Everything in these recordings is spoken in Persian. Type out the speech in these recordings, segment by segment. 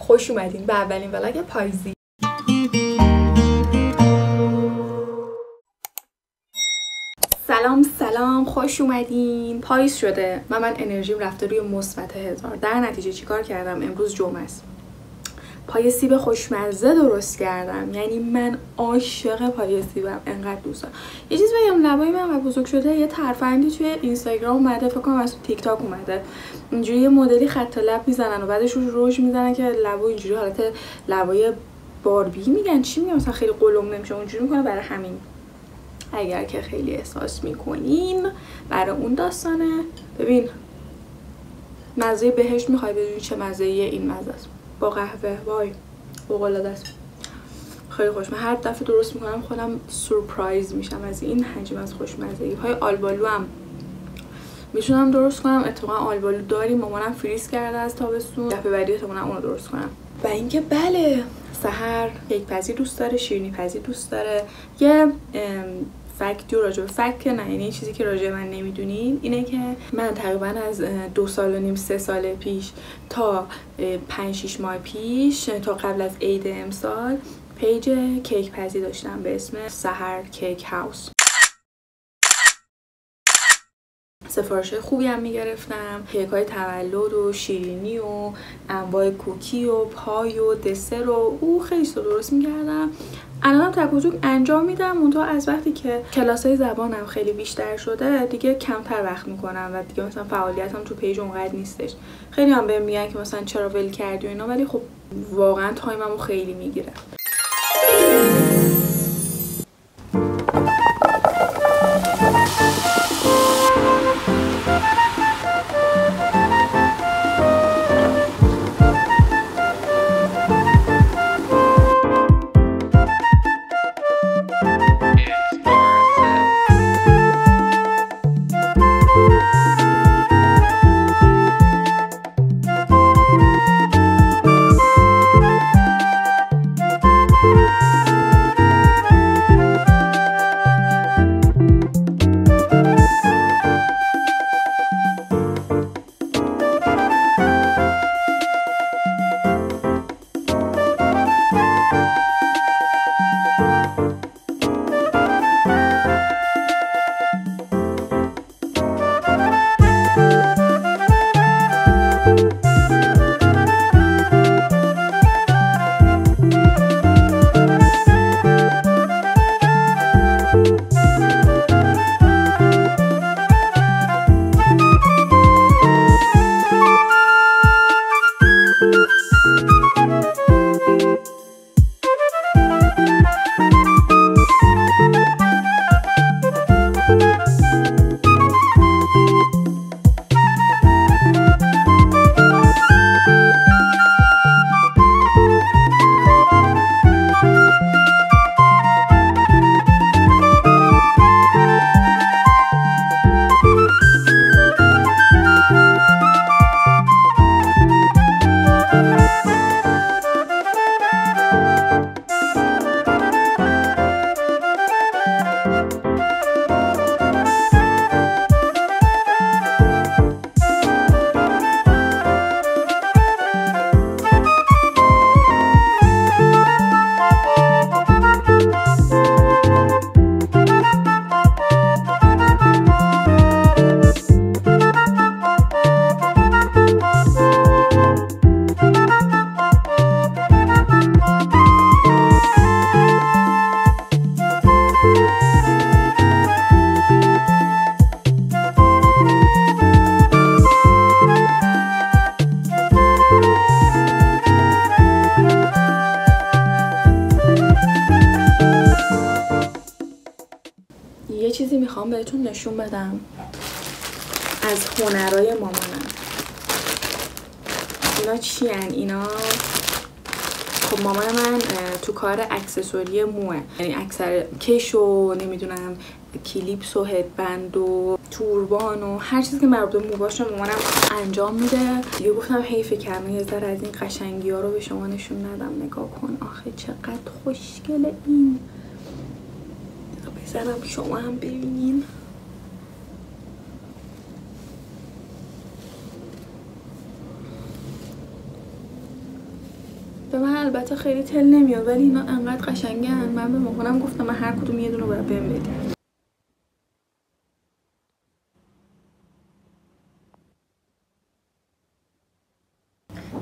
خوش اومدین به اولین ولاگ پاییزی. سلام خوش اومدین. پاییز شده و من انرژیم رفته روی مثبت 1000. در نتیجه چیکار کردم؟ امروز جمعه است. پای سیب خوشمزه درست کردم. یعنی من عاشق پای سیبم، انقدر دوست دارم. یه چیز بگم، لبای من انقدر بزرگ شده، یه ترفندی توی اینستاگرام اومده، فکر کنم از تیک تاک اومده، اینجوری یه مدلی خط لب میزنن و بعدش روش میزنن که لبا اینجوری حالت لبای باربی میگن، چی میگن، مثلا خیلی قلم نمیشه، اونجوری میکنه. برای همین اگر که خیلی احساس میکنین برای اون داستانه. ببین مزه بهشت میخوای بدونی چه مزه‌ایه؟ این مزه است با قهوه، وای فوق‌العاده است، خیلی خوش. من هر دفعه درست میکنم خودم سورپرایز میشم از این حجم از خوشمزگی. پای آلبالو هم میتونم درست کنم، اتفاقا آلبالو داریم، مامانم فریز کرده از تابستون، دفعه بعدی احتمالاً اون رو درست کنم. و اینکه بله، سحر کیک پزی دوست داره، شیرینی پزی دوست داره. یه فکتی راجع به فکت نه، یعنی چیزی که راجع من نمیدونین اینه که من تقریبا از 2.5 سال 3 سال پیش تا 5-6 ماه پیش، تا قبل از عید امسال، پیج کیک پزی داشتم به اسم سحر کیک هاوس. سفارش خوبی هم میگرفتم، کیک های تولد و شیرینی و انواع کوکی و پای و دسر و خیلی درست میکردم. الانم تک و توک انجام میدم، منتها از وقتی که کلاسای زبانم خیلی بیشتر شده دیگه کمتر وقت میکنم و دیگه مثلا فعالیتم تو پیج اونقدر نیستش. خیلی هم بهم میگن که مثلا چرا ول کردی و اینا، ولی خب واقعا تایممو خیلی میگیره. یه چیزی میخوام بهتون نشون بدم از هنرهای مامانم. اینا چی هن؟ اینا خب مامان من تو کار اکسسوری موه، یعنی اکثر کش و نمیدونم کلیپس و هدبند و توربان و هر چیزی که مربوط به مو باشه مامانم انجام میده. دیگه گفتم حیفه کردم یه ذره از این قشنگی ها رو به شما نشون ندم. نگاه کن آخه چقدر خوشگله این. بذارم شما هم ببینین. البته خیلی تل نمیاد ولی اینا انقدر قشنگن. من به مامانم گفتم من هر کدوم یه دونه باید بهم بدی.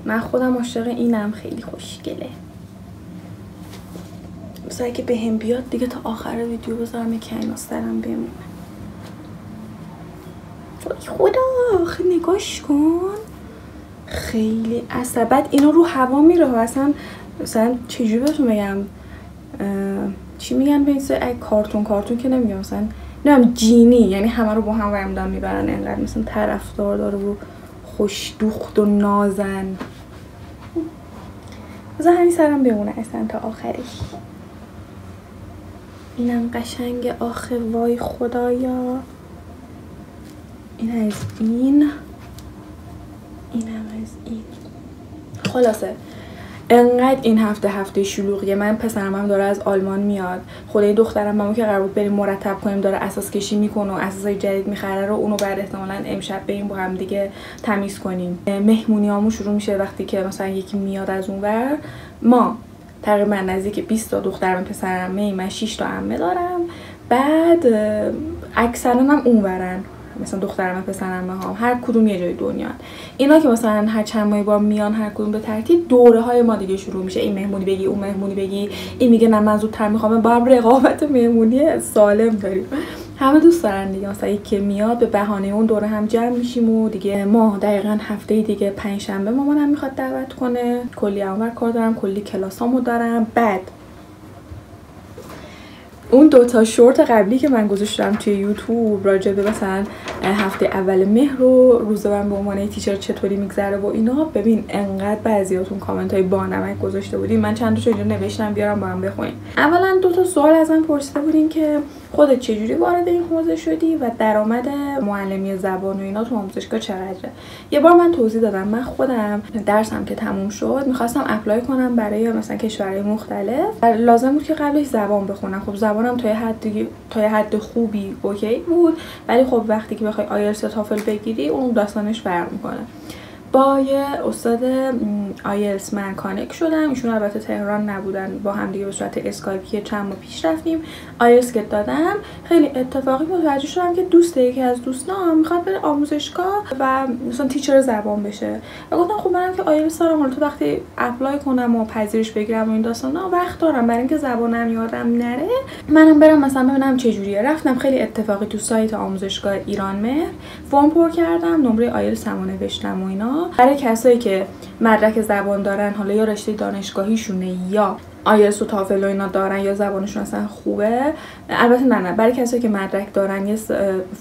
من خودم عاشق اینم، خیلی خوشگله. مثلا که بهم بیاد دیگه تا آخر ویدیو بذارم یکی اینا سرم بمونه. خدا آخه نگاش کن، خیلی عصبت. اینا رو هوا میره اصلا. مثلا چجوری بهتون بگم، چی میگن به این سری کارتون که نمیگم، مثلا نمیدونم جینی، یعنی همه رو با هم ورمدن میبرن انقدر مثلا طرفدار داره و خوشدوخت و نازن. بذار همین سرم بمونه اصلا تا آخرش. اینم قشنگ آخه، وای خدایا. این از اینم از این. خلاصه انقدر این هفته شلوغیه. من پسرم هم داره از آلمان میاد، خدای دخترم همون که قرار بود بریم مرتب کنیم داره اساس کشی میکنه و اساسای جدید میخره رو اونو بعد احتمالاً امشب بریم با هم دیگه تمیز کنیم. مهمونیامون شروع میشه وقتی که مثلا یکی میاد از اونور. ما تقریبا نزدیک 20 تا دخترم پسرم، من 6 تا عمه دارم. بعد اکثرا هم اونورن، مثلا دخترم پسرم ها هر کدوم یه جای دنیا. اینا که مثلا هر چند ماه بار میان هر کدوم به ترتیب، دوره های ما دیگه شروع میشه. این مهمونی بگی، اون مهمونی بگی، این میگه نه من زودتر میخوام. با هم رقابت مهمونی سالم داریم. همه دوست دارن دیگه. مثلا یکی میاد به بهانه اون دوره هم جمع میشیم و دیگه ما دقیقاً هفته دیگه پنجشنبه مامانم میخواد دعوت کنه. کلی اونور کار دارم، کلی کلاسامو دارم. بعد اون دوتا شورت قبلی که من گذاشتم توی یوتیوب راجع به مثلا هفته اول مهر و روز من به عنوان تیچر چطوری میگذره و اینا، ببین انقدر بعضیاتون کامنت های بانمک گذاشته بودین. من چند تاشو اینجا نوشتم بیارم با هم بخونیم. اولا دوتا سوال ازم پرسیده بودین که خودت چجوری وارد این حوزه شدی و درآمد معلمی زبان و اینا تو آموزشگاه چقدره. یه بار من توضیح دادم. من خودم درسم که تموم شد میخواستم اپلای کنم برای مثلا کشورهای مختلف. لازم بود که قبلش زبان بخونم. خب زبانم تا حد خوبی اوکی بود، ولی خب وقتی که بخوای آیلتس تافل بگیری اون داستانش فرق میکنه. با یه استاد آیلتس من کانکت شدم. ایشون البته تهران نبودن، با هم دیگه به صورت اسکایپی چند ماه پیش رفتیم آیلتس که دادم. خیلی اتفاقی متوجه شدم که دوست یکی از دوستام میخواد بره آموزشگاه و مثلا تیچر زبان بشه و گفتم خب منم که آیلتس دارم، حالا تو وقتی اپلای کنم و پذیرش بگیرم و این داستانا وقت دارم برای اینکه زبانم یادم نره، منم برم مثلا ببینم چه جوریه. رفتم خیلی اتفاقی تو سایت آموزشگاه ایران مهر فرم پر کردم، نمره آیلتس هم نوشتم و اینا. برای کسایی که مدرک زبان دارن، حالا یا رشته دانشگاهیشونه یا آیلتس و تافل و اینا دارن یا زبانشون اصلا خوبه، البته نه برای کسایی که مدرک دارن یه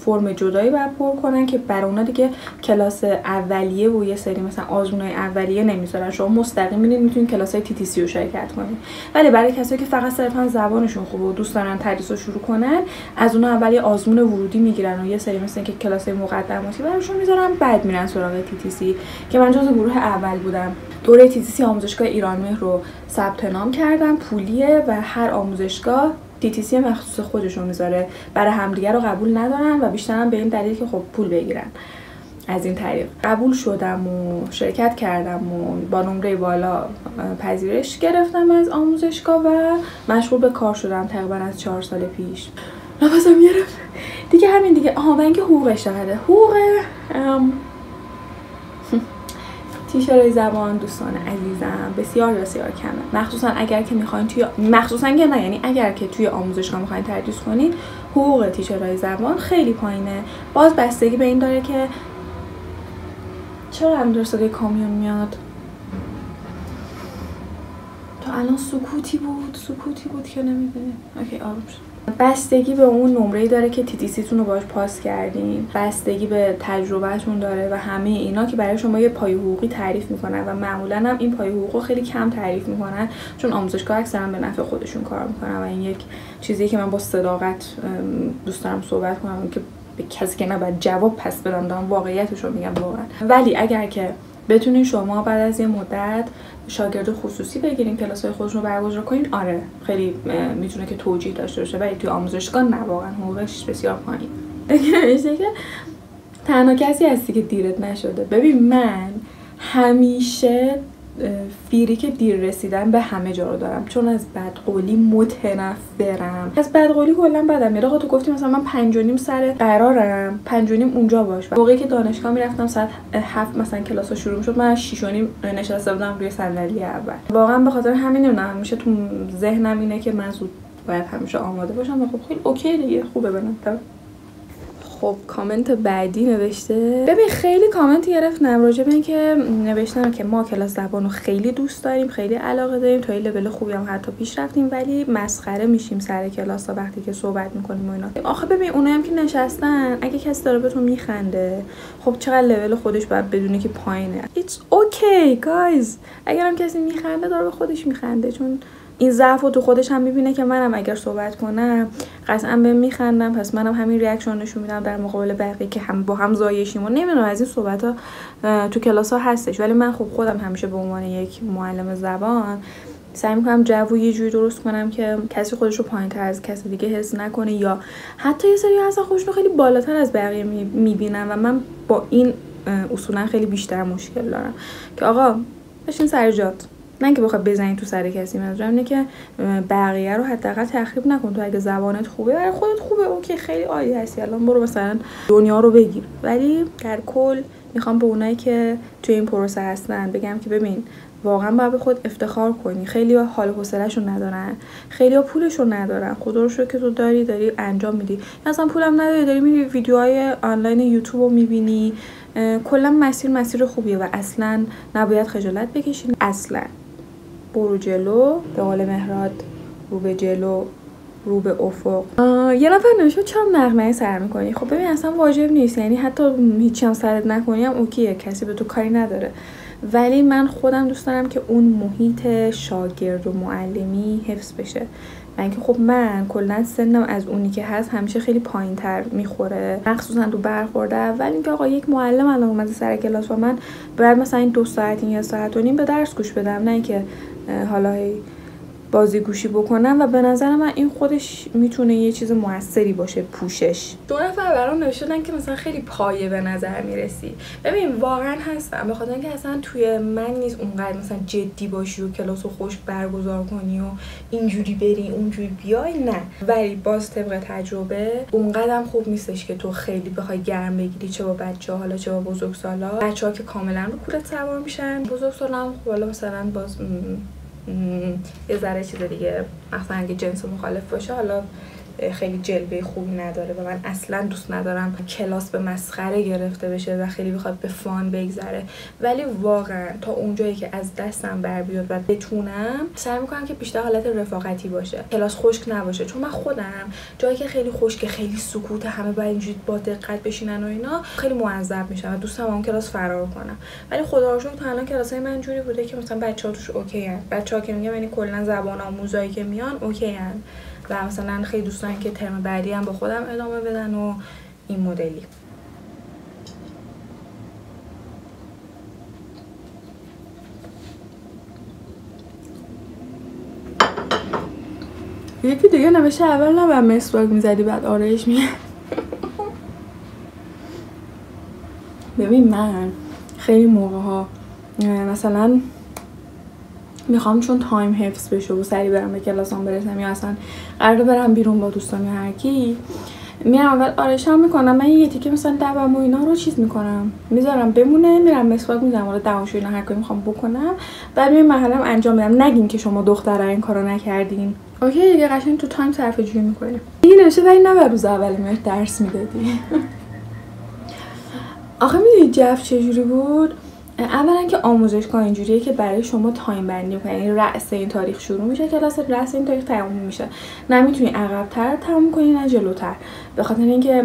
فرم جدایی باید پر کنن که برای اونا دیگه کلاس اولیه و یه سری مثلا آزمونای اولیه نمیذارن. شما مستقیم میتونید کلاسای TTC رو شرکت کنید. ولی برای کسایی که فقط صرفا زبانشون خوبه و دوست دارن تدریس رو شروع کنن، از اونها اولی آزمون ورودی میگیرن و یه سری مثلا که کلاسای مقدماتی براشون میذارن، بعد میرن سراغ TTC که من جزو گروه اول بودم. دوره TTC آموزشگاه ایران مهر رو ثبت نام کردم، پولیه و هر آموزشگاه TTC مخصوص خودشون میذاره، برای همدیگه رو قبول ندارن و بیشترم به این دلیل که خب پول بگیرن. از این طریق قبول شدم و شرکت کردم و با نمره بالا پذیرش گرفتم از آموزشگاه و مشغول به کار شدم تقریبا از 4 سال پیش. نفسم گرفت دیگه. همین دیگه. و اینکه حقوقش چقدره. حقوق تیچرای زبان دوستان عزیزم بسیار بسیار کمه، مخصوصا اگر که میخواین اگر که توی آموزشگاه میخواین تدریس کنید، حقوق تیچرای زبان خیلی پایینه. باز بستگی به این داره که چرا همینطور صدای کامیون میاد. تو الان سکوتی بود که نمیدونیم. اوکی آروم شد. بستگی به اون نمره‌ای داره که TTC تون رو باهاش پاس کردین، بستگی به تجربهتون داره و همه اینا که برای شما یه پای حقوقی تعریف میکنن و معمولا هم این پای حقوق رو خیلی کم تعریف میکنن چون آموزشگاه اکثرا به نفع خودشون کار میکنن و این یک چیزی که من با صداقت دوست دارم صحبت کنم که به کسی که نباید جواب پس بدم، دارم واقعیتش رو میگم واقعا. ولی اگر که بتونین شما بعد از یه مدت شاگرد خصوصی بگیرین، کلاس‌های خودتون رو برگزار کنین، آره خیلی میتونه که توجیه داشته باشه، ولی توی آموزشگاه نه، واقعا حقوقش بسیار پایین. میشه که تنها کسی هستی که دیرت نشده. ببین من همیشه فیریک دیر رسیدن به همه جا رو دارم، چون از بدقولی متنفرم. از بدقولی کلا بدم میاد. آقا تو گفتی مثلا من 5:30 سر قرارم، 5:30 اونجا باش. موقعی که دانشگاه میرفتم ساعت 7 مثلا کلاسا شروع میشد، من 6:30 نشسته بودم روی صندلی اول. واقعا به خاطر همین نمیدونم میشه تو ذهنم اینه که من زود باید همیشه آماده باشم و خب خیلی اوکی دیگه، خوبه بنظرم. خب کامنت بعدی نوشته، ببین خیلی کامنت گرفتم راجع به اینکه نوشتم که ما کلاس زبانو خیلی دوست داریم، خیلی علاقه داریم، تا این لول خوبی هم حتی پیش رفتیم، ولی مسخره میشیم سر کلاس ها وقتی که صحبت میکنیم و اینا. آخه ببین اونایی هم که نشستن، اگه کسی داره بهتون میخنده، خب چقدر لول خودش باید بدونه که پایینه. It's okay guys. اگرم کسی میخنده داره به خودش میخنده، چون این ضعف رو تو خودش هم میبینه که منم اگر صحبت کنم قطعا بهم میخندم، پس منم همین ریاکشن نشون میدم در مقابل بقیه که هم با هم زایشیم و نمیدونم از این صحبت ها تو کلاس ها هستش. ولی من خب خودم همیشه به عنوان یک معلم زبان سعی میکنم جو یه جوری درست کنم که کسی خودش رو پایین‌تر از کسی دیگه حس نکنه، یا حتی یه سری اصلا خودشون خیلی بالاتر از بقیه میبینن و من با این اصولا خیلی بیشتر مشکل دارم که آقا بشین سر جات، نه که بخواد بزنی تو سر کسی. منظورم اینه که بقیه رو حداقل تخریب نکن. تو اگه زبانت خوبه برای خودت خوبه، اوکی خیلی عالی هستی، الان برو مثلا دنیا رو بگیر. ولی در کل میخوام به اونایی که توی این پروسه هستن بگم که ببین واقعا باید به خود افتخار کنی. خیلی‌ها حال و حوصله‌شون ندارن، خیلی‌ها پولشون ندارن. خدا رو شکر که تو داری انجام میدی. مثلا پولم نداری، داری میری ویدیوهای آنلاین یوتیوب رو میبینی. کلا مسیر خوبیه و اصلا نباید خجالت بکشین. اصلا برو جلو، به قول مهراد رو به جلو رو به افق. یه نفر نوشته چرا نغمه سر میکنی؟ خب ببین اصلا واجب نیست، یعنی حتی هیچی هم سرت نکنی هم اوکیه، کسی به تو کاری نداره. ولی من خودم دوست دارم که اون محیط شاگرد و معلمی حفظ بشه. من که خب من کلا سنم از اونی که هست همیشه خیلی پایین‌تر میخوره، مخصوصا تو برخورد اول. اینکه آقا یک معلم الان اومده سر کلاس و من بعد مثلا این 2 ساعت یا 1.5 ساعت به درس گوش بدم، نه اینکه حالا بازی گوشی بکنم. و به نظر من این خودش میتونه یه چیز موثری باشه. پوشش. 2 نفر برام نوشتن که مثلا خیلی پایه به نظر میرسی. ببین واقعا هستم، به خاطر اینکه اصلا توی من نیست اونقدر مثلا جدی باشی و کلاسو خوش برگزار کنی و اینجوری بری اونجوری بیای، نه. ولی باز طبق تجربه اونقدرم خوب نیستش که تو خیلی بخوای گرم بگیری، چه با بچه‌ها حالا چه با بزرگسالا. بچه‌ها که کاملا رو کولت سوار میشن، بزرگسالا هم حالا مثلا باز یه ذره چیز دیگه، مثلا اگه جنس مخالف باشه حالا خیلی جلوه خوبی نداره و من اصلا دوست ندارم کلاس به مسخره گرفته بشه و خیلی بخواد به فان بگذره. ولی واقعا تا اونجایی که از دستم بر بیاد و بتونم سعی میکنم که بیشتر حالت رفاقتی باشه، کلاس خشک نباشه. چون من خودم جایی که خیلی خشک، خیلی سکوت، همه باید اینجوری با دقت بشینن و اینا، خیلی معذب میشم و دوست دارم اون کلاس فرار کنم. ولی خدا رو شکر تا الان کلاسای من جوری بوده که مثلا بچه‌ها توش اوکی ان. بچه‌ها که میگم یعنی کلا زبان آموزایی که میان اوکی ان و مثلا خیلی دوست دارم که ترم بعدی هم با خودم ادامه بدن و این مدلی. یکی دیگه نوشته اول نباید مسواک میزدی بعد آرایش میگه. ببین من خیلی موقع ها مثلا میخوام چون تایم حفظ بشه و سریع برم به کلاسام برسم یا اصلا قراره برم بیرون با دوستام یا هر کی، میرم اول آرایشم میکنم. من یه تیکه مثلا دبم و اینا رو چیز میکنم میذارم بمونه، میرم مسواک میزنم ولی دماشو اینا هر کاری میخوام بکنم، بعد میرم مرحله‌ام انجام میدم. نگین که شما دخترا این کارو نکردین. اوکی دیگه قشنگ تو تایم صرفه‌جویی میکنیم. این نمیشه ولی نه روز اول میاد درس میدادی. آخه میدونی جف چجوری بود؟ اولا که آموزشگاه اینجوریه که برای شما تایم بندی می‌کنه، یعنی رأس این تاریخ شروع میشه کلاس، رأس این تاریخ تموم میشه. نه میتونی عقب‌تر تموم کنی نه جلوتر، به خاطر اینکه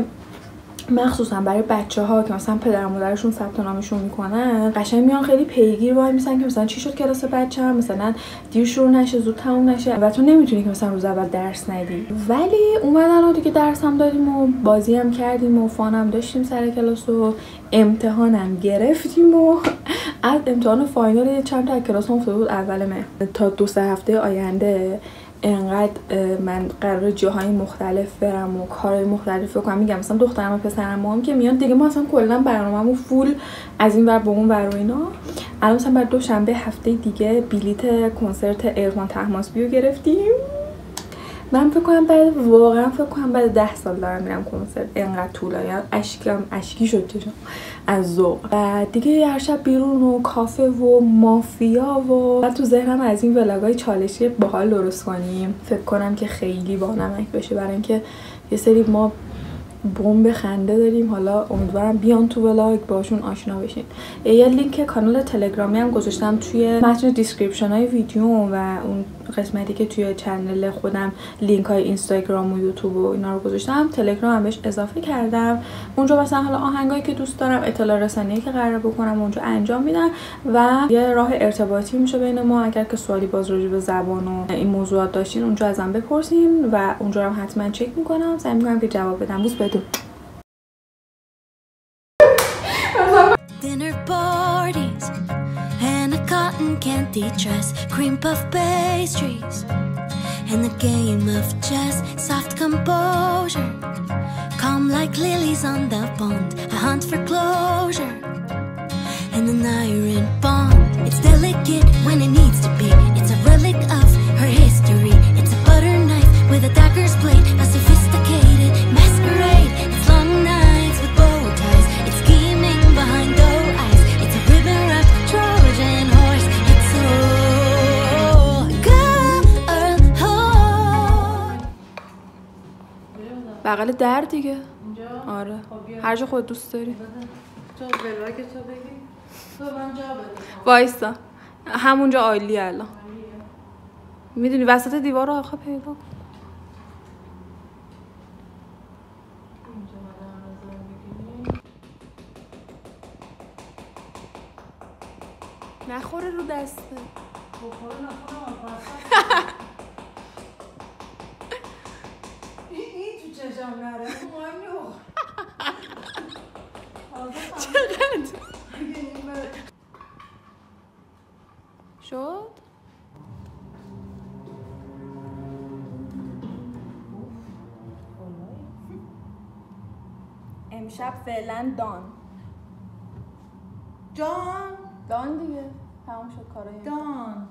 مخصوصا برای بچه‌ها که مثلا پدر و مادرشون ثبت نامشون میکنن قشنگ میان خیلی پیگیر وای میسن که مثلا چی شد کلاس بچه‌م، مثلا دیر شروع نشه زود تموم نشه و تو نمیتونی که مثلا روز اول درس ندی. ولی اومدن و دیگه درس هم دادیم و بازی هم کردیم و فان هم داشتیم سر کلاس و امتحانم گرفتیم و از امتحان فاینال چند تا کلاس افتاده بود اول مهر تا 2-3 هفته آینده انقدر من قرار جاهای مختلف برم و کارهای مختلف بکنم. میگم مثلا دخترم و پسرم هم که میان دیگه، ما اصلا کلا برنامه‌مون فول از این ور به اون ور و اینا. الان مثلا بعد دوشنبه هفته دیگه بلیت کنسرت عرفان طهماسبی رو گرفتیم. من فکر کنم بعد 10 سال دارم میرم کنسرت. اینقدر طولانی، اشکی شد چشم از ذوق. و دیگه هر شب بیرون و کافه و مافیا و تو ذهنم از این ولاگای چالشی باحال درست کنیم. فکر کنم که خیلی بانمک بشه، برای اینکه یه سری ما بمب خنده داریم. حالا امیدوارم بیان تو ولاگ باشون آشنا بشین. یه لینک کانال تلگرامی هم گذاشتم توی متن دیسکریپشن های ویدیو و اون قسمتی که توی چنل خودم لینک های اینستاگرام و یوتیوب و اینا رو گذاشتم. تلگرام هم بهش اضافه کردم. اونجا مثلا حالا آهنگایی که دوست دارم، اطلاع رسانی که قرار بکنم اونجا انجام میدم و یه راه ارتباطی میشه بین ما. اگر که سوالی باز راجع به زبان و این موضوعات داشتین اونجا ازم بپرسین و اونجا هم حتما چک میکنم، سعی میکنم که جواب بدم. بوس بدون. Dinner parties and a cotton candy dress, cream puff pastries and the game of chess, soft composure, calm like lilies on the pond, a hunt for closure and an iron bond. It's delicate when it needs to be, it's a relic of her history, it's a butter knife with a dagger's blade, a sophisticated masquerade. It's long nights with bow ties, it's scheming behind those eyes, it's a ribbon wrapped Trojan horse. It's so girl home. بغل در دیگه. آره هر جا خود دوست داری. تو ولاگ تو بگی. تو من جا بده. وایسا همونجا عالیه. الان میدونی وسط دیوار رو آخه پیدا کن. نخوره رو دسته. بخوره نخوره. این تو چشم نره. مهم نیست. چقدر شد؟ امشب فعلا دان دیگه تمام شد کارای دان.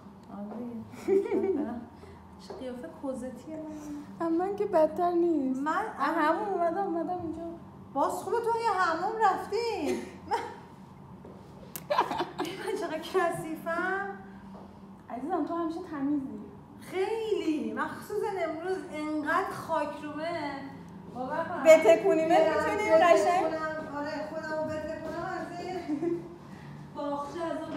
چه قیافه کوزتیه من که بدتر نیست. من همون اومدم اینجا. باز خوبه تو یه حموم رفتی. من چقدر کثیفم. عزیزم تو همیشه تمیزی. خیلی مخصوصا امروز انقدر خاک رومه. بتکونیمه میتونیم قشنگ. آره خودمو بتکونم از این باخچه از اون